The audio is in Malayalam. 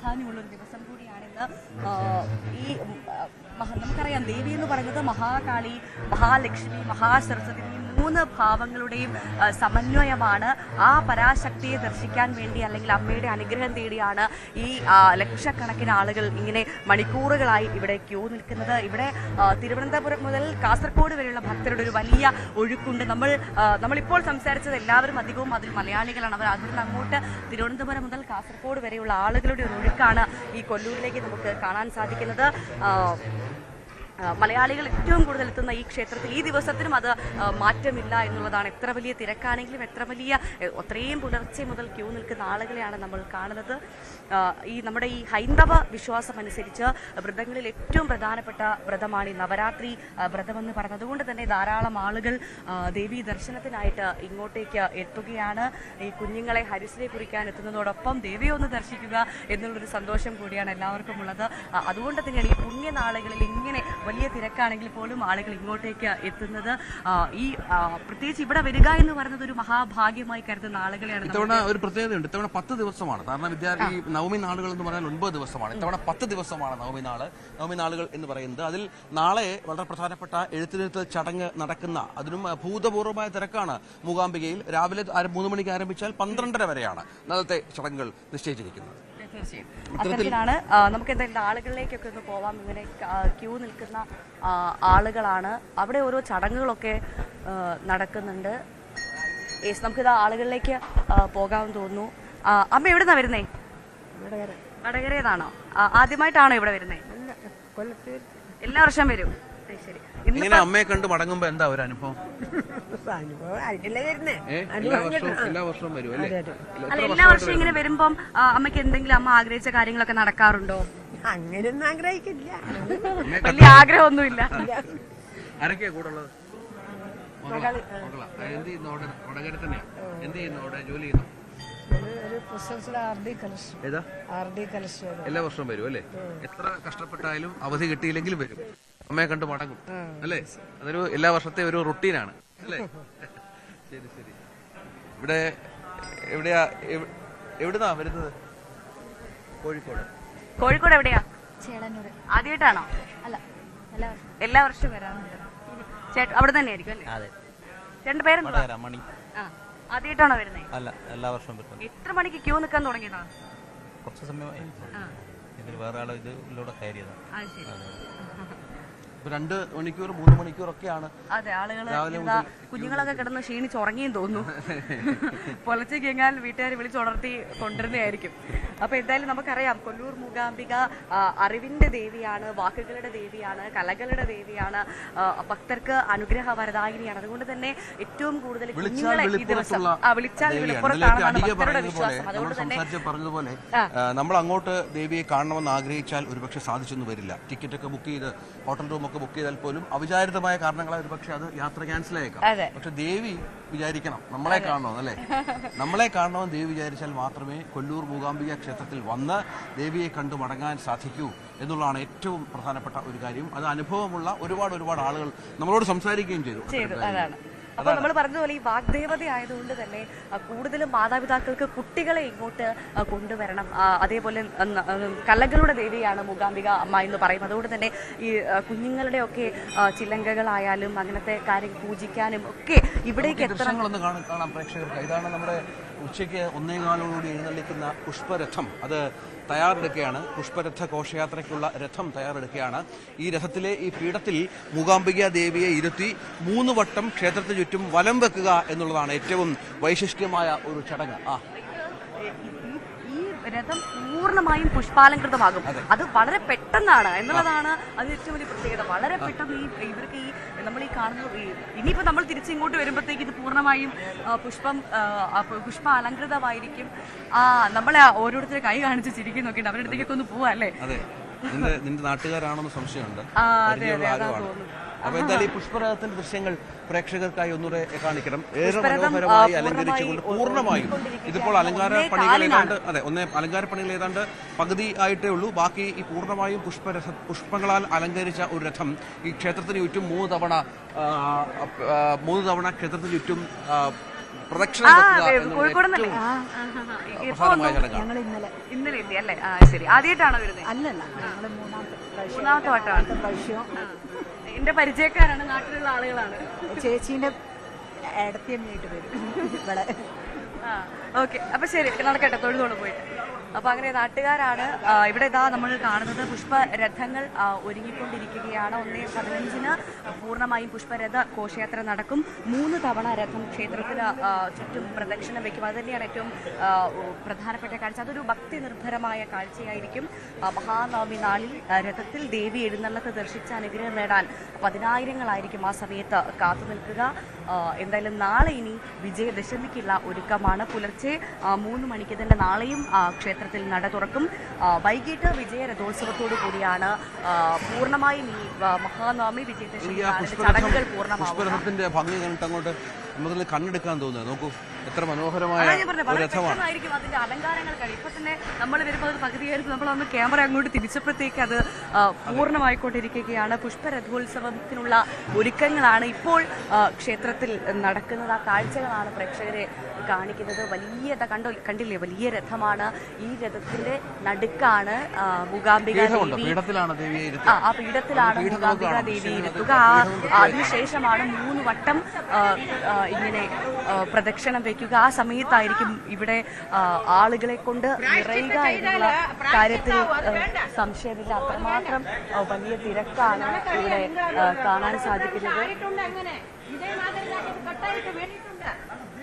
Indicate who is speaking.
Speaker 1: പ്രാധാന്യമുള്ള ഒരു ദിവസം കൂടിയാണിന്ന്. ഈ നമുക്കറിയാം ദേവി എന്ന് പറയുന്നത് മഹാകാളി, മഹാലക്ഷ്മി, മഹാസരസ്വതി ഈ 3 ഭാവങ്ങളുടെയും സമന്വയമാണ്. ആ പരാശക്തിയെ ദർശിക്കാൻ വേണ്ടി അല്ലെങ്കിൽ അമ്മയുടെ അനുഗ്രഹം തേടിയാണ് ഈ ലക്ഷക്കണക്കിന് ആളുകൾ ഇങ്ങനെ മണിക്കൂറുകളായി ഇവിടെ ക്യൂ നിൽക്കുന്നത്. ഇവിടെ തിരുവനന്തപുരം മുതൽ കാസർഗോഡ് വരെയുള്ള ഭക്തരുടെ ഒരു വലിയ ഒഴുക്കുണ്ട്. നമ്മളിപ്പോൾ സംസാരിച്ചത് എല്ലാവരും അധികവും അതിൽ മലയാളികളാണ്. അതിൽ നിന്ന് അങ്ങോട്ട് തിരുവനന്തപുരം മുതൽ കാസർഗോഡ് വരെയുള്ള ആളുകളുടെ ഒരു ഒഴുക്കാണ് ഈ കൊല്ലൂരിലേക്ക് നമുക്ക് കാണാൻ സാധിക്കുന്നത്. മലയാളികൾ ഏറ്റവും കൂടുതൽ എത്തുന്ന ഈ ക്ഷേത്രത്തിൽ ഈ ദിവസത്തിനും അത് മാറ്റമില്ല എന്നുള്ളതാണ്. എത്ര വലിയ തിരക്കാണെങ്കിലും അത്രയും പുലർച്ചെ മുതൽ ക്യൂ നിൽക്കുന്ന ആളുകളെയാണ് നമ്മൾ കാണുന്നത്. നമ്മുടെ ഈ ഹൈന്ദവ വിശ്വാസം അനുസരിച്ച് വ്രതങ്ങളിൽ ഏറ്റവും പ്രധാനപ്പെട്ട വ്രതമാണ് ഈ നവരാത്രി വ്രതമെന്ന് പറയുന്നത്. അതുകൊണ്ട് തന്നെ ധാരാളം ആളുകൾ ദേവീ ദർശനത്തിനായിട്ട് ഇങ്ങോട്ടേക്ക് എത്തുകയാണ്. ഈ കുഞ്ഞുങ്ങളെ ഹരിശ്രീ കുറിക്കാൻ എത്തുന്നതോടൊപ്പം ദേവിയെ ഒന്ന് ദർശിക്കുക എന്നുള്ളൊരു സന്തോഷം കൂടിയാണ് എല്ലാവർക്കും ഉള്ളത്. അതുകൊണ്ട് തന്നെയാണ് ഈ പുണ്യനാളുകളിൽ ഇങ്ങനെ വലിയ തിരക്കാണെങ്കിൽ പോലും ആളുകൾ ഇങ്ങോട്ടേക്ക് എത്തുന്നത്. ഈ പ്രത്യേകിച്ച് ഇവിടെ വരിക എന്ന് പറയുന്നത് ഒരു മഹാഭാഗ്യമായി കരുതുന്ന ആളുകളെയാണ്.
Speaker 2: ഇത്തവണ ഒരു പ്രത്യേകതയുണ്ട്. ഇത്തവണ 10 ദിവസമാണ്. കാരണം ഈ നവമി നാളുകൾ എന്ന് പറഞ്ഞാൽ 9 ദിവസമാണ്. ഇത്തവണ 10 ദിവസമാണ് നവമി നാളുകൾ എന്ന് പറയുന്നത്. അതിൽ നാളെ വളരെ പ്രധാനപ്പെട്ട എഴുത്തിനെഴുത്ത് ചടങ്ങ് നടക്കുന്ന അതിനും ഭൂതപൂർവമായ തിരക്കാണ് മൂകാംബികയിൽ. രാവിലെ 3 മണിക്ക് ആരംഭിച്ചാൽ 12:30 വരെയാണ് ഇന്നത്തെ ചടങ്ങുകൾ നിശ്ചയിച്ചിരിക്കുന്നത്.
Speaker 1: അത്തരത്തിലാണ് നമുക്ക് എന്തായാലും ആളുകളിലേക്കൊക്കെ ഒന്ന് പോവാം. ഇങ്ങനെ ക്യൂ നിൽക്കുന്ന ആളുകളാണ്. അവിടെ ഓരോ ചടങ്ങുകളൊക്കെ നടക്കുന്നുണ്ട്. നമുക്കിത് ആളുകളിലേക്ക് പോകാമെന്ന് തോന്നുന്നു. അമ്മ എവിടുന്നാ വരുന്നേ? വടകരേതാണോ? ആദ്യമായിട്ടാണോ ഇവിടെ വരുന്നേ? എല്ലാ വർഷം വരും. ശരി.
Speaker 2: അമ്മയെ കണ്ട് മടങ്ങുമ്പോ എന്താ ഒരു അനുഭവം? എല്ലാ വർഷവും വരും അല്ലേ?
Speaker 1: എല്ലാ വർഷവും ഇങ്ങനെ വരുമ്പം അമ്മയ്ക്ക് എന്തെങ്കിലും അമ്മ ആഗ്രഹിച്ച കാര്യങ്ങളൊക്കെ നടക്കാറുണ്ടോ?
Speaker 3: അങ്ങനെയൊന്നും ആഗ്രഹിക്കില്ല.
Speaker 1: വലിയ ആഗ്രഹമൊന്നുമില്ല.
Speaker 2: ആരൊക്കെയാ കൂടെ ഉള്ളത്? വടകര തന്നെയാ. എന്ത് ചെയ്യുന്നു അവിടെ? ജോലി ചെയ്യുന്നു? എല്ലാ വർഷവും വരും അല്ലേ? എത്ര കഷ്ടപ്പെട്ടാലും അവധി കിട്ടിയില്ലെങ്കിലും വരും. അമ്മയെ കണ്ട് മടങ്ങും അല്ലേ? അതൊരു എല്ലാ വർഷത്തെ ഒരു റുട്ടീനാണ് അല്ലേ? ശരി ശരി. ഇവിടെ എവിടുന്നാ വരുന്നത്?
Speaker 1: കോഴിക്കോട് എവിടെയാ? ആദ്യമായിട്ടാണോ? അല്ല, എല്ലാ വർഷവും വരാറുണ്ട്. അവിടെ തന്നെ ആയിരിക്കും അല്ലേ? ചേട്ടന്റെ പേരെന്താ? ആദ്യമായിട്ടാണോ വരുന്നത്?
Speaker 4: അല്ല, എല്ലാ വർഷവും വരും.
Speaker 1: എത്ര മണിക്ക് ക്യൂ നിൽക്കാൻ തുടങ്ങിയതാ?
Speaker 4: കുറച്ച് സമയമായി. ഇതിൽ വേറെ ആളോ ഇതിലൂടെ കയറിയതാണ്.
Speaker 2: 2 മണിക്കൂർ 3 മണിക്കൂറൊക്കെയാണ്.
Speaker 1: അതെ, ആളുകൾ കുഞ്ഞുങ്ങളൊക്കെ കിടന്ന് ക്ഷീണിച്ചുറങ്ങിയും തോന്നുന്നു. പൊലച്ചേക്ക് എങ്ങാൻ വീട്ടുകാർ വിളിച്ചുണർത്തി കൊണ്ടുവരുന്നതായിരിക്കും. അപ്പൊ എന്തായാലും നമുക്കറിയാം കൊല്ലൂർ മൂകാംബിക അറിവിന്റെ ദേവിയാണ്, വാക്കുകളുടെ ദേവിയാണ്, കലകളുടെ ദേവിയാണ്, ഭക്തർക്ക് അനുഗ്രഹ വരദായിനിയാണ്. അതുകൊണ്ട് തന്നെ ഏറ്റവും കൂടുതൽ കുഞ്ഞുങ്ങളെ ഈ ദിവസം വിളിച്ചാൽ വിളിപ്പുറത്താണെന്നാണ് ഭക്തരുടെ വിശ്വാസം. അതുകൊണ്ട് തന്നെ
Speaker 2: പറഞ്ഞതുപോലെ നമ്മൾ അങ്ങോട്ട് ദേവിയെ കാണണമെന്ന് ആഗ്രഹിച്ചാൽ ഒരുപക്ഷെ സാധിച്ചൊന്നും വരില്ല. ടിക്കറ്റ് ഒക്കെ ബുക്ക് ചെയ്ത് ഹോട്ടൽ റൂം ഒക്കെ ബുക്ക് ചെയ്താൽ പോലും അവിചാരിതമായ കാരണങ്ങളാൽ ഒരുപക്ഷെ അത് യാത്ര ക്യാൻസൽ ആയേക്കാം. പക്ഷെ ദേവി വിചാരിക്കണം നമ്മളെ കാണണം അല്ലേ? നമ്മളെ കാണണമെന്ന് ദേവി വിചാരിച്ചാൽ മാത്രമേ കൊല്ലൂർ മൂകാംബിക ക്ഷേത്രത്തിൽ വന്ന് ദേവിയെ കണ്ടു മടങ്ങാൻ സാധിക്കൂ എന്നുള്ളതാണ് ഏറ്റവും പ്രധാനപ്പെട്ട ഒരു കാര്യം. അത് അനുഭവമുള്ള ഒരുപാട് ആളുകൾ നമ്മളോട് സംസാരിക്കുകയും ചെയ്തു.
Speaker 1: അപ്പോൾ നമ്മൾ പറഞ്ഞതുപോലെ ഈ വാഗ്ദേവത ആയതുകൊണ്ട് തന്നെ കൂടുതലും മാതാപിതാക്കൾക്ക് കുട്ടികളെ ഇങ്ങോട്ട് കൊണ്ടുവരണം. അതേപോലെ കലകളുടെ ദേവിയാണ് മൂകാംബിക അമ്മ എന്ന് പറയും. അതുകൊണ്ട് തന്നെ ഈ കുഞ്ഞുങ്ങളുടെയൊക്കെ ചിലങ്കകളായാലും അങ്ങനത്തെ കാര്യം പൂജിക്കാനും ഒക്കെ ഇവിടേക്ക്
Speaker 2: ദൃശ്യങ്ങളൊന്ന് കാണാം പ്രേക്ഷകർക്ക്. ഇതാണ് നമ്മുടെ ഉച്ചയ്ക്ക് 1:15 എഴുന്നള്ളിക്കുന്ന പുഷ്പരഥം. അത് തയ്യാറെടുക്കുകയാണ്. പുഷ്പരഥ ഘോഷയാത്രയ്ക്കുള്ള രഥം തയ്യാറെടുക്കുകയാണ്. ഈ രഥത്തിലെ ഈ പീഠത്തിൽ മൂകാംബിക ദേവിയെ ഇരുത്തി 3 വട്ടം ക്ഷേത്രത്തിന് ചുറ്റും വലം വെക്കുക എന്നുള്ളതാണ് ഏറ്റവും വൈശിഷ്ട്യമായ ഒരു ചടങ്ങ്.
Speaker 1: രഥം പൂർണ്ണമായും പുഷ്പാലങ്കൃതമാകും. അത് വളരെ പെട്ടെന്നാണ് എന്നുള്ളതാണ് അത് ഏറ്റവും വലിയ പ്രത്യേകത. വളരെ പെട്ടെന്ന് ഇവർക്ക് നമ്മൾ ഈ കാണുന്നത് ഇനിയിപ്പോൾ നമ്മൾ തിരിച്ചിങ്ങോട്ട് വരുമ്പോഴത്തേക്ക് ഇത് പൂർണ്ണമായും പുഷ്പ അലങ്കൃതമായിരിക്കും. നമ്മളെ ഓരോരുത്തരെ കൈ കാണിച്ച് ചിരിക്കും നോക്കിയിട്ട് അവരുടെ അടുത്തേക്കൊക്കെ ഒന്ന് പോവാ അല്ലേ?
Speaker 2: നിന്റെ നാട്ടുകാരാണെന്ന് സംശയമുണ്ട്. അപ്പൊ എന്തായാലും ഈ പുഷ്പരഥത്തിന്റെ ദൃശ്യങ്ങൾ പ്രേക്ഷകർക്കായി ഒന്നുകൂടെ കാണിക്കണം. ഏറെ മനോഹരമായി അലങ്കരിച്ചുകൊണ്ട് പൂർണ്ണമായും ഇതിപ്പോൾ അലങ്കാര പണികൾ ഏതാണ്ട് പകുതി ആയിട്ടേ ഉള്ളൂ. ബാക്കി ഈ പൂർണ്ണമായും പുഷ്പങ്ങളാൽ അലങ്കരിച്ച ഒരു രഥം ഈ ക്ഷേത്രത്തിന് ചുറ്റും 3 തവണ ക്ഷേത്രത്തിന് ചുറ്റും പ്രദക്ഷിണം വെക്കുക എന്നുള്ള
Speaker 1: കോഴിക്കോട്
Speaker 2: ഏറ്റവും പ്രധാനമായ ചടങ്ങാണ്.
Speaker 3: ഞങ്ങൾ
Speaker 1: ഇന്നലെ എത്തി അല്ലേ? ശരി. ആദ്യമായിട്ടാണോ വരുന്നത്?
Speaker 3: അല്ലല്ല ഞങ്ങൾ
Speaker 1: മൂന്നാമത്തെ വട്ടമാണ്.
Speaker 3: പ്രാവശ്യം
Speaker 1: എന്റെ പരിചയക്കാരാണ്, നാട്ടിലുള്ള ആളുകളാണ്.
Speaker 3: ചേച്ചീൻ്റെ ഇടത്തിയമ്മയായിട്ട് വരും ഇവിടെ.
Speaker 1: ഓക്കെ, അപ്പൊ ശരി, നടക്കട്ടെ, തൊഴുതോട് പോയിട്ട്. അപ്പൊ അങ്ങനെ നാട്ടുകാരാണ്. ഇവിടെ ഇതാ നമ്മൾ കാണുന്നത് പുഷ്പരഥങ്ങൾ ഒരുങ്ങിക്കൊണ്ടിരിക്കുകയാണ്. 1:15 പൂർണ്ണമായും പുഷ്പരഥ ഘോഷയാത്ര നടക്കും. 3 തവണ രഥം ക്ഷേത്രത്തിന് ചുറ്റും പ്രദക്ഷിണം വയ്ക്കും. അത് തന്നെയാണ് ഏറ്റവും പ്രധാനപ്പെട്ട കാഴ്ച. അതൊരു ഭക്തി നിർഭരമായ കാഴ്ചയായിരിക്കും. മഹാനവമി നാളിൽ രഥത്തിൽ ദേവി എഴുന്നള്ളത്ത് ദർശിച്ച അനുഗ്രഹം നേടാൻ പതിനായിരങ്ങളായിരിക്കും ആ സമയത്ത് കാത്തു നിൽക്കുക. എന്തായാലും നാളെ ഇനി വിജയദശമിക്കുള്ള ഒരുക്കമാണ്. പുലർച്ചെ 3 മണിക്ക് തന്നെ നാളെയും ക്ഷേത്രത്തിൽ നട തുറക്കും. വൈകിട്ട് വിജയരഥോത്സവത്തോടു കൂടിയാണ് പൂർണ്ണമായും ഈ മഹാനവമി വിജയദശമി ചടങ്ങുകൾ പൂർണ്ണമാകും.
Speaker 2: പുഷ്പരഥത്തിന്റെ ഭംഗി കണ്ടിട്ട് അങ്ങോട്ട് നമുക്ക് കണ്ണെടുക്കാൻ തോന്നുന്നത്. നോക്കൂ, എത്ര മനോഹരമായ ഒരു രഥമാണ്.
Speaker 1: അതിന്റെ അലങ്കാരങ്ങൾ കഴിയും. ഇപ്പൊ തന്നെ നമ്മൾ വരുമ്പോൾ പകുതിയായിരുന്നു, നമ്മൾ അന്ന് ക്യാമറ അങ്ങോട്ട് തിരിച്ചപ്പോഴത്തേക്ക് അത് പൂർണ്ണമായിക്കൊണ്ടിരിക്കുകയാണ്. പുഷ്പരഥോത്സവത്തിനുള്ള ഒരുക്കങ്ങളാണ് ഇപ്പോൾ ക്ഷേത്രത്തിൽ നടക്കുന്നത്. ആ കാഴ്ചകളാണ് പ്രേക്ഷകരെ കാണിക്കുന്നത്. വലിയ കണ്ടില്ലേ, വലിയ രഥമാണ്. ഈ രഥത്തിന്റെ നടുക്കാണ് മൂകാംബിക ദേവി. ആ പീഠത്തിലാണ് മൂകാംബിക ദേവി ഇരുത്തുക. അതിനുശേഷമാണ് 3 വട്ടം ഇങ്ങനെ പ്രദക്ഷിണം വയ്ക്കുക. ആ സമയത്തായിരിക്കും ഇവിടെ ആളുകളെ കൊണ്ട് നിറയുക എന്നുള്ള കാര്യത്തിൽ സംശയമില്ല. അത്രമാത്രം വലിയ തിരക്കാണ് ഇവിടെ കാണാൻ സാധിക്കുന്നത്.